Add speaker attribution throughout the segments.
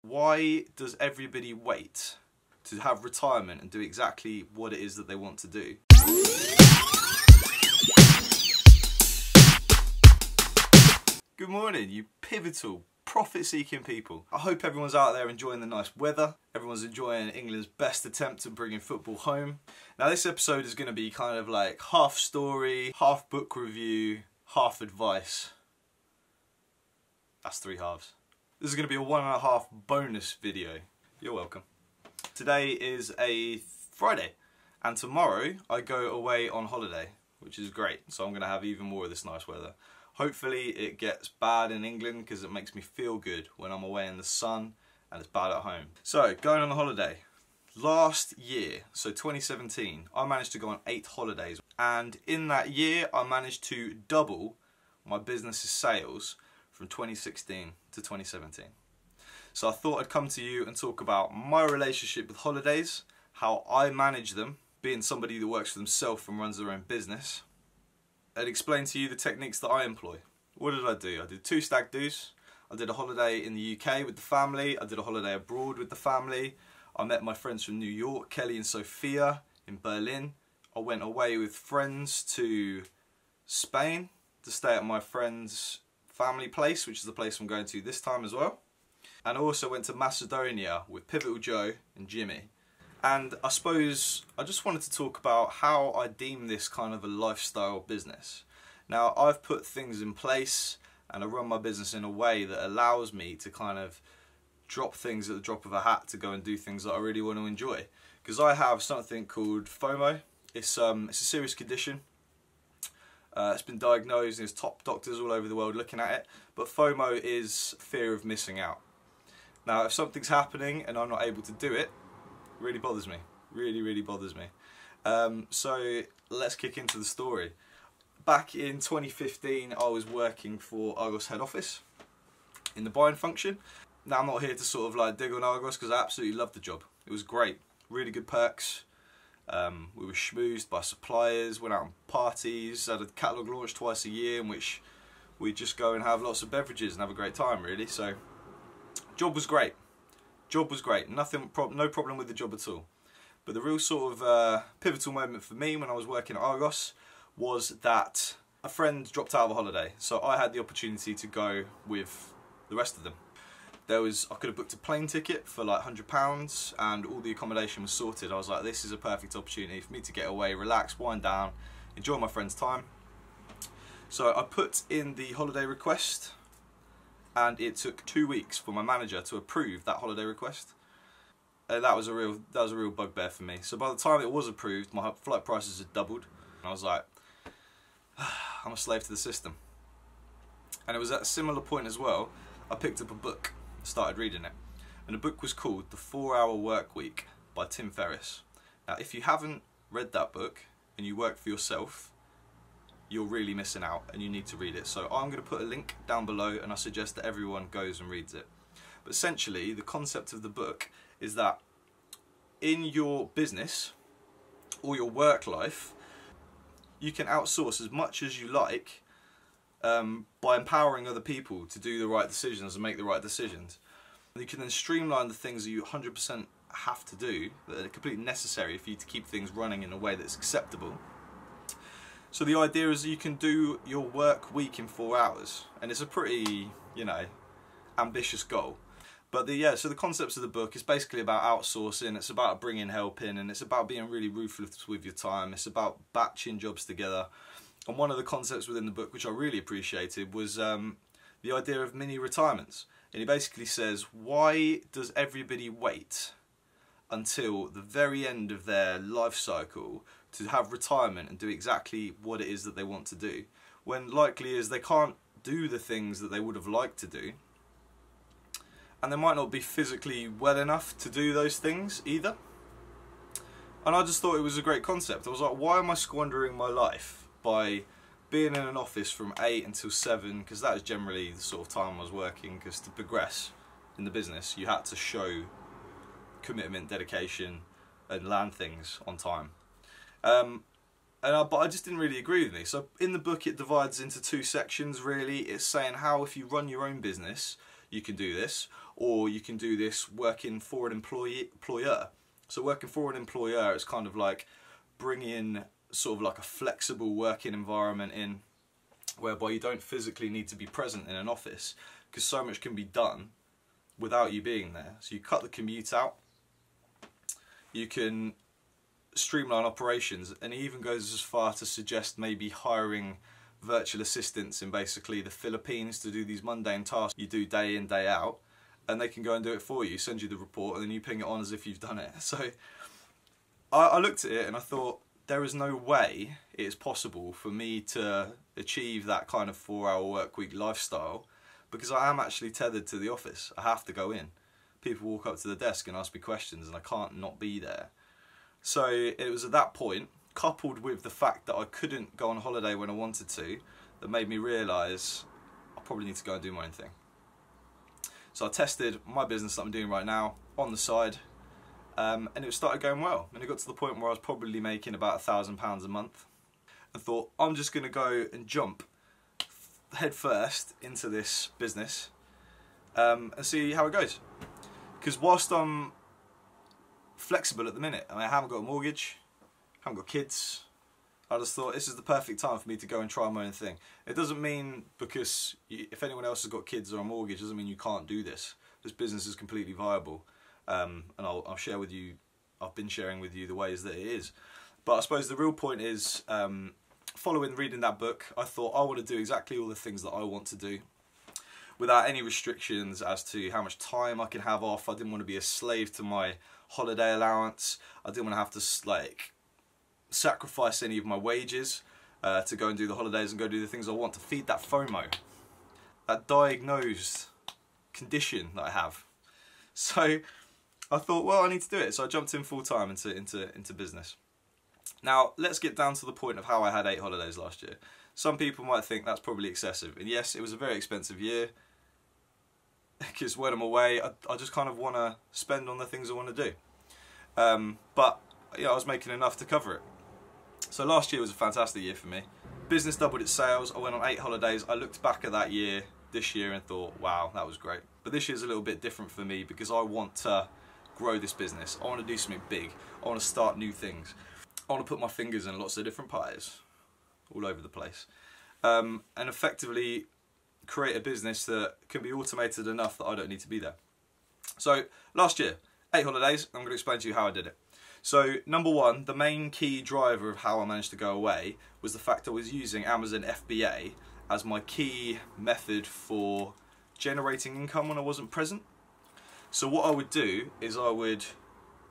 Speaker 1: Why does everybody wait to have retirement and do exactly what it is that they want to do? Good morning, you pivotal, profit-seeking people. I hope everyone's out there enjoying the nice weather. Everyone's enjoying England's best attempt at bringing football home. Now this episode is going to be kind of like half story, half book review, half advice. That's 3 halves. This is going to be a 1.5 bonus video. You're welcome. Today is a Friday and tomorrow I go away on holiday, which is great. So I'm going to have even more of this nice weather. Hopefully it gets bad in England because it makes me feel good when I'm away in the sun and it's bad at home. So going on a holiday. Last year, so 2017, I managed to go on 8 holidays, and in that year I managed to double my business's sales from 2016 to 2017. So I thought I'd come to you and talk about my relationship with holidays, how I manage them, being somebody that works for themselves and runs their own business, and explain to you the techniques that I employ. What did I do? I did 2 stag do's. I did a holiday in the UK with the family. I did a holiday abroad with the family. I met my friends from New York, Kelly and Sophia, in Berlin. I went away with friends to Spain to stay at my friend's family place, which is the place I'm going to this time as well. And I also went to Macedonia with Pivotal Joe and Jimmy. And I suppose I just wanted to talk about how I deem this kind of a lifestyle business. Now I've put things in place and I run my business in a way that allows me to kind of drop things at the drop of a hat to go and do things that I really want to enjoy. Because I have something called FOMO. It's a serious condition. It's been diagnosed and there's top doctors all over the world looking at it. But FOMO is fear of missing out. Now if something's happening and I'm not able to do it, it really bothers me. Really bothers me. So let's kick into the story. Back in 2015 I was working for Argos head office in the buying function. Now I'm not here to sort of like dig on Argos because I absolutely loved the job. It was great. Really good perks. We were schmoozed by suppliers, went out on parties, had a catalogue launch twice a year in which we just go and have lots of beverages and have a great time really. So job was great. Job was great. No problem with the job at all. But the real sort of pivotal moment for me when I was working at Argos was that a friend dropped out of a holiday. So I had the opportunity to go with the rest of them. I could have booked a plane ticket for like £100 and all the accommodation was sorted. I was like, this is a perfect opportunity for me to get away, relax, wind down, enjoy my friend's time. So I put in the holiday request and it took 2 weeks for my manager to approve that holiday request. That was a real bugbear for me. So by the time it was approved, my flight prices had doubled. And I was like, I'm a slave to the system. And it was at a similar point as well, I picked up a book. Started reading it, and the book was called The 4-Hour Work Week by Tim Ferriss. Now if you haven't read that book and you work for yourself, you're really missing out and you need to read it. So I'm going to put a link down below and I suggest that everyone goes and reads it. But essentially the concept of the book is that in your business or your work life you can outsource as much as you like by empowering other people to do the right decisions and make the right decisions. You can then streamline the things that you 100% have to do, that are completely necessary for you to keep things running in a way that's acceptable. So the idea is that you can do your work week in 4 hours, and it's a pretty, ambitious goal. But so the concepts of the book is basically about outsourcing, it's about bringing help in, and it's about being really ruthless with your time. It's about batching jobs together. And one of the concepts within the book, which I really appreciated, was the idea of mini retirements. And he basically says, why does everybody wait until the very end of their life cycle to have retirement and do exactly what it is that they want to do, when likely is they can't do the things that they would have liked to do, and they might not be physically well enough to do those things either. And I just thought it was a great concept. I was like, why am I squandering my life by being in an office from 8 until 7, because that was generally the sort of time I was working, because to progress in the business you had to show commitment, dedication and land things on time. But I just didn't really agree with me. So in the book it divides into 2 sections really. It's saying how if you run your own business you can do this, or you can do this working for an employer. So working for an employer is kind of like bringing sort of like a flexible working environment in, whereby you don't physically need to be present in an office, because so much can be done without you being there. So you cut the commute out, you can streamline operations, and it even goes as far to suggest maybe hiring virtual assistants in basically the Philippines to do these mundane tasks you do day in, day out, and they can go and do it for you, send you the report, and then you ping it on as if you've done it. So I looked at it and I thought, there is no way it is possible for me to achieve that kind of 4-hour work week lifestyle, because I am actually tethered to the office. I have to go in. People walk up to the desk and ask me questions, and I can't not be there. So it was at that point, coupled with the fact that I couldn't go on holiday when I wanted to, that made me realise I probably need to go and do my own thing. So I tested my business that I'm doing right now on the side, and it started going well. And it got to the point where I was probably making about £1,000 a month. I thought, I'm just going to go and jump head first into this business and see how it goes. Because whilst I'm flexible at the minute, I mean, I haven't got a mortgage, haven't got kids, I just thought this is the perfect time for me to go and try my own thing. It doesn't mean because if anyone else has got kids or a mortgage, doesn't mean you can't do this. This business is completely viable, and I'll share with you, I've been sharing with you the ways that it is. But I suppose the real point is, following reading that book, I thought I want to do exactly all the things that I want to do without any restrictions as to how much time I can have off. I didn't want to be a slave to my holiday allowance. I didn't want to have to like sacrifice any of my wages to go and do the holidays and go do the things I want, to feed that FOMO, that diagnosed condition that I have. So I thought, well, I need to do it. So I jumped in full time into business. Now let's get down to the point of how I had 8 holidays last year. Some people might think that's probably excessive, and yes, it was a very expensive year, because when I'm away, I just kind of want to spend on the things I want to do. But you know, I was making enough to cover it. So last year was a fantastic year for me. Business doubled its sales. I went on 8 holidays. I looked back at that year, this year, and thought, wow, that was great. But this year's a little bit different for me, because I want to grow this business. I want to do something big. I want to start new things. I want to put my fingers in lots of different pies, all over the place, and effectively create a business that can be automated enough that I don't need to be there. So last year, 8 holidays. I'm going to explain to you how I did it. So number one, the main key driver of how I managed to go away was the fact I was using Amazon FBA as my key method for generating income when I wasn't present. So what I would do is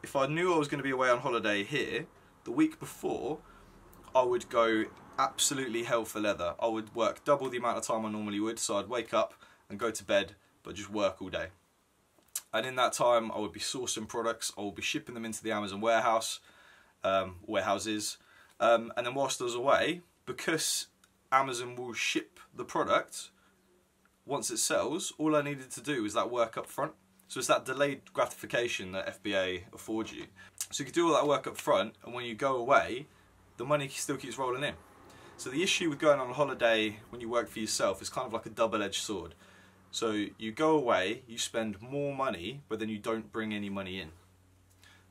Speaker 1: if I knew I was going to be away on holiday here, the week before, I would go absolutely hell for leather. I would work double the amount of time I normally would, so I'd wake up and go to bed, but just work all day. And in that time, I would be sourcing products, I would be shipping them into the Amazon warehouses, and then whilst I was away, because Amazon will ship the product once it sells, all I needed to do was that work up front. So it's that delayed gratification that FBA affords you. So you can do all that work up front, and when you go away, the money still keeps rolling in. So the issue with going on a holiday when you work for yourself is kind of like a double-edged sword. So you go away, you spend more money, but then you don't bring any money in.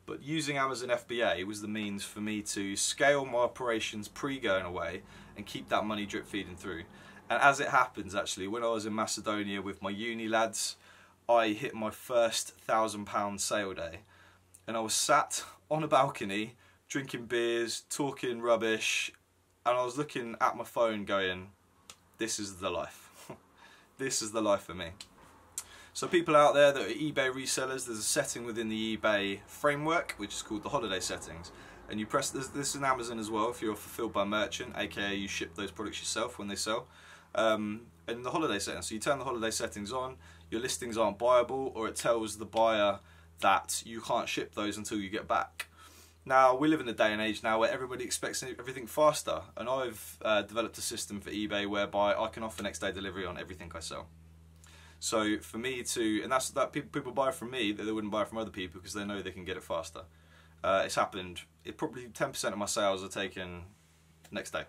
Speaker 1: But using Amazon FBA was the means for me to scale my operations pre-going away and keep that money drip feeding through. And as it happens, actually, when I was in Macedonia with my uni lads, I hit my first £1,000 sale day. And I was sat on a balcony, drinking beers, talking rubbish, and I was looking at my phone going, this is the life. This is the life for me. So people out there that are eBay resellers, there's a setting within the eBay framework which is called the holiday settings, and you press this in Amazon as well if you're fulfilled by merchant, aka you ship those products yourself when they sell, and the holiday settings. So you turn the holiday settings on, your listings aren't buyable, or it tells the buyer that you can't ship those until you get back. Now, we live in a day and age now where everybody expects everything faster, and I've developed a system for eBay whereby I can offer next day delivery on everything I sell. So for me to, and that's that people buy from me that they wouldn't buy from other people because they know they can get it faster. It's happened, probably 10% of my sales are taken next day.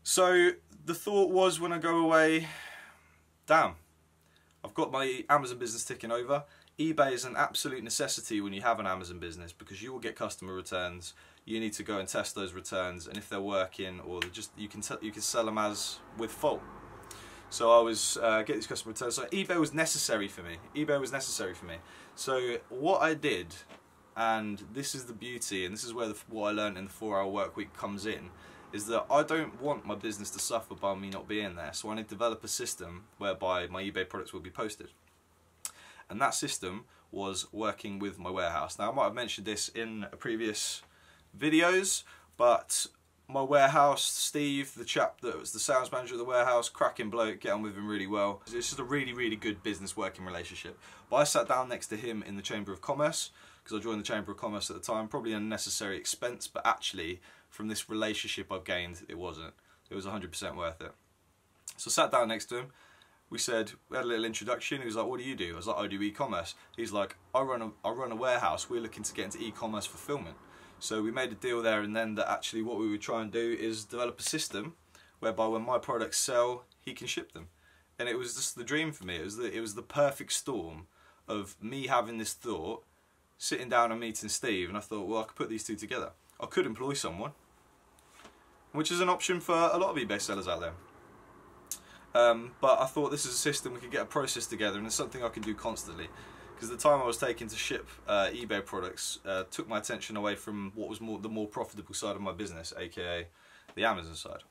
Speaker 1: So the thought was when I go away, damn, I've got my Amazon business ticking over. eBay is an absolute necessity when you have an Amazon business because you will get customer returns. You need to go and test those returns, and if they're working, or they're just you can sell them as with fault. So I was get these customer returns. So eBay was necessary for me. eBay was necessary for me. So what I did, and this is the beauty, and this is where what I learned in the 4-hour work week comes in, is that I don't want my business to suffer by me not being there. So I need to develop a system whereby my eBay products will be posted. And that system was working with my warehouse. Now I might have mentioned this in previous videos, but my warehouse, Steve, the chap that was the sales manager of the warehouse, cracking bloke, get on with him really well. It's just a really, really good business working relationship. But I sat down next to him in the Chamber of Commerce, because I joined the Chamber of Commerce at the time, probably an unnecessary expense, but actually from this relationship I've gained, it wasn't. It was 100% worth it. So I sat down next to him. We had a little introduction. He was like, what do you do? I was like, I do e-commerce. He's like, I run a warehouse. We're looking to get into e-commerce fulfillment. So we made a deal there and then that actually what we would try and do is develop a system whereby when my products sell, he can ship them. And it was just the dream for me. It was the perfect storm of me having this thought, sitting down and meeting Steve, and I thought, well, I could put these two together. I could employ someone, which is an option for a lot of eBay sellers out there. But I thought this is a system, we could get a process together, and it's something I can do constantly. Because the time I was taking to ship eBay products took my attention away from what was the more profitable side of my business, aka the Amazon side.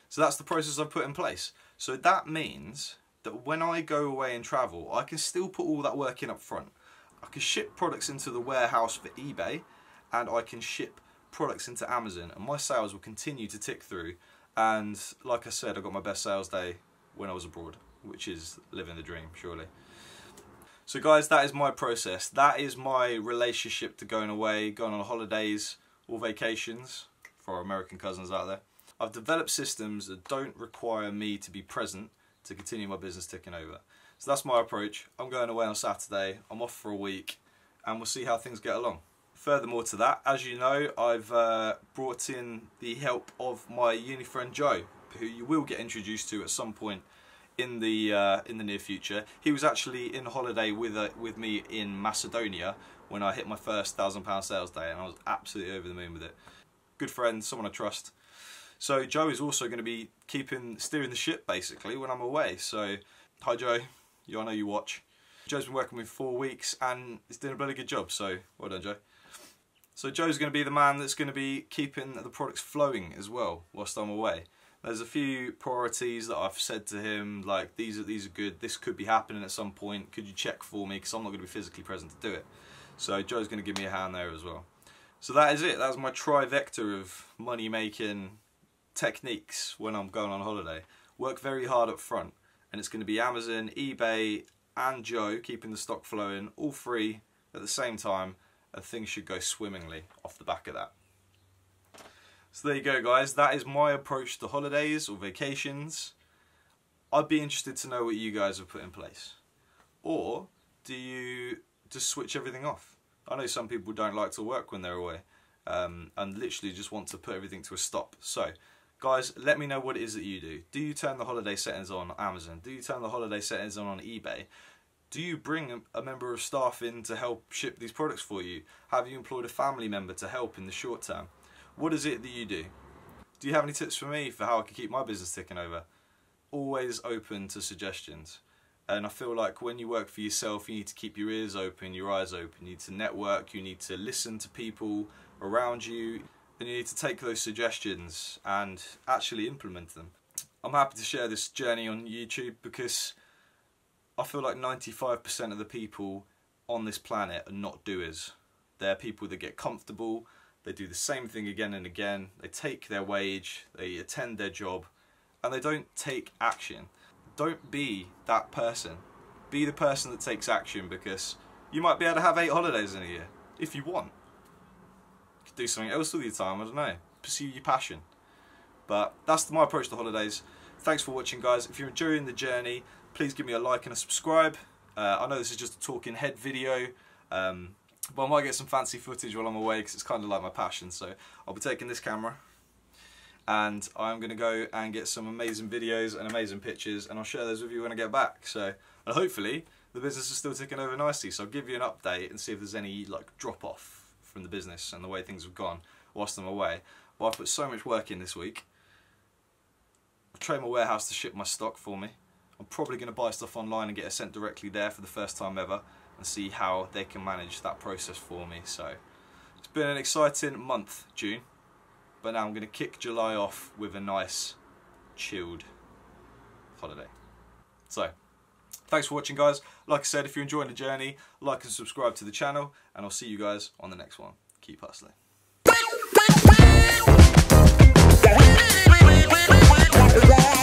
Speaker 1: So that's the process I've put in place. So that means that when I go away and travel, I can still put all that work in up front. I can ship products into the warehouse for eBay, and I can ship products into Amazon, and my sales will continue to tick through. And like I said, I got my best sales day when I was abroad, which is living the dream, surely. So guys, that is my process. That is my relationship to going away, going on holidays or vacations for our American cousins out there. I've developed systems that don't require me to be present to continue my business ticking over. So that's my approach. I'm going away on Saturday, I'm off for a week, and we'll see how things get along. Furthermore to that, as you know, I've brought in the help of my uni friend Joe, who you will get introduced to at some point in the near future. He was actually in holiday with me in Macedonia when I hit my first £1,000 sales day, and I was absolutely over the moon with it. Good friend, someone I trust. So Joe is also going to be steering the ship basically when I'm away. So hi Joe, I know you watch. Joe's been working with me for 4 weeks and he's doing a bloody good job, so well done Joe. So Joe's going to be the man that's going to be keeping the products flowing as well whilst I'm away. There's a few priorities that I've said to him, like these are good, this could be happening at some point, could you check for me, because I'm not going to be physically present to do it. So Joe's going to give me a hand there as well. So that is it, that's my trivecta of money making techniques when I'm going on holiday. Work very hard up front, and it's going to be Amazon, eBay and Joe keeping the stock flowing, all three at the same time, and things should go swimmingly off the back of that. So there you go guys, that is my approach to holidays or vacations. I'd be interested to know what you guys have put in place. Or do you just switch everything off? I know some people don't like to work when they're away and literally just want to put everything to a stop. So guys, let me know what it is that you do. Do you turn the holiday settings on Amazon? Do you turn the holiday settings on eBay? Do you bring a member of staff in to help ship these products for you? Have you employed a family member to help in the short term? What is it that you do? Do you have any tips for me for how I can keep my business ticking over? Always open to suggestions. And I feel like when you work for yourself, you need to keep your ears open, your eyes open. You need to network, you need to listen to people around you, and you need to take those suggestions and actually implement them. I'm happy to share this journey on YouTube because I feel like 95% of the people on this planet are not doers. They're people that get comfortable, they do the same thing again and again, they take their wage, they attend their job, and they don't take action. Don't be that person. Be the person that takes action, because you might be able to have 8 holidays in a year, if you want. You could do something else with your time, I don't know. Pursue your passion. But that's my approach to holidays. Thanks for watching guys. If you're enjoying the journey, please give me a like and a subscribe. I know this is just a talking head video, but I might get some fancy footage while I'm away because it's kind of like my passion. So I'll be taking this camera and I'm going to go and get some amazing videos and amazing pictures, and I'll share those with you when I get back. So, and hopefully the business is still ticking over nicely, so I'll give you an update and see if there's any like drop off from the business and the way things have gone whilst I'm away. But I've put so much work in this week. I've trained my warehouse to ship my stock for me. I'm probably going to buy stuff online and get it sent directly there for the first time ever, and see how they can manage that process for me. So it's been an exciting month, June, but now I'm going to kick July off with a nice chilled holiday. So thanks for watching, guys. Like I said, if you're enjoying the journey, like and subscribe to the channel, and I'll see you guys on the next one. Keep hustling.
Speaker 2: Yeah.